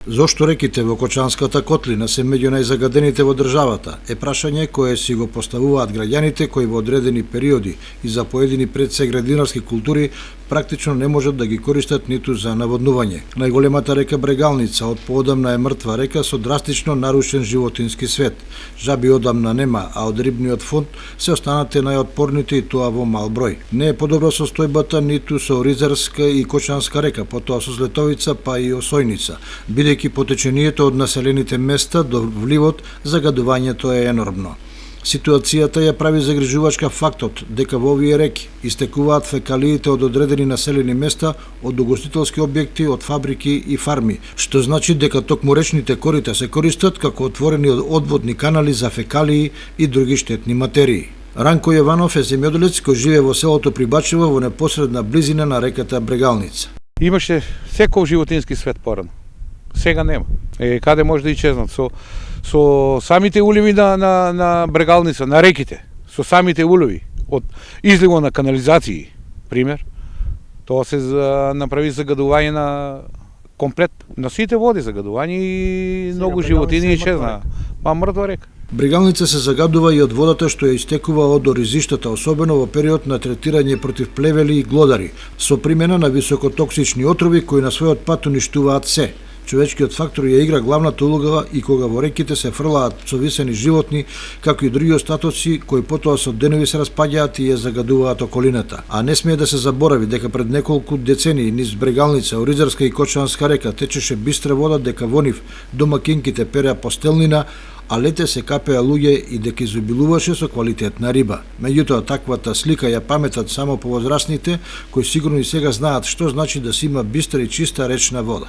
Зошто реките во Кочанската котлина се меѓу најзагадените во државата е прашање кое си го поставуваат граѓаните кои во одредени периоди и за поедини предсеградинарски култури практично не можат да ги користат ниту за наводнување. Најголемата река Брегалница од поодамна е мртва река со драстично нарушен животински свет. Жаби одамна нема, а од рибниот фонд се останате најотпорните и тоа во мал број. Не е подобра состојбата ниту со Ризарска и Кочанска река, потоа со Злетовица па и Осојница, бидејќи потечението од населените места до вливот загадувањето е енормно. Ситуацијата ја прави загрижувачка фактот дека во овие реки истекуваат фекалиите од одредени населени места, од угостителски објекти, од фабрики и фарми, што значи дека токму речните корита се користат како отворени одводни канали за фекалии и други штетни материи. Ранко Јованов е земјоделец кој живее во селото Прибачево во непосредна близина на реката Брегалница. Имаше секој животински свет порано. Сега нема. Каде може да исчезнат? Со самите уливи на Брегалница, на реките, со самите уливи, од изливо на канализации, пример, тоа се направи загадување на комплет, на сите води загадување и многу животини исчезнаа. Па мртва река. Брегалница се загадува и од водата што ја истекува од оризиштата, особено во период на третирање против плевели и глодари, со примена на високотоксични отрови кои на својот пат уништуваат се. Човечкиот фактор ја игра главната улога и кога во реките се фрлаат совисени животни, како и други остатоци кои потоа со денови се распаѓаат и ја загадуваат околината. А не смее да се заборави дека пред неколку децении низ Брегалница, Оризарска и Кочанска река течеше бистра вода, дека во нив домакинките переа постелнина, а лете се капеа луѓе и дека изобилуваше со квалитетна риба. Меѓутоа, таквата слика ја паметат само повозрасните, кои сигурно и сега знаат што значи да се има бистра и чиста речна вода.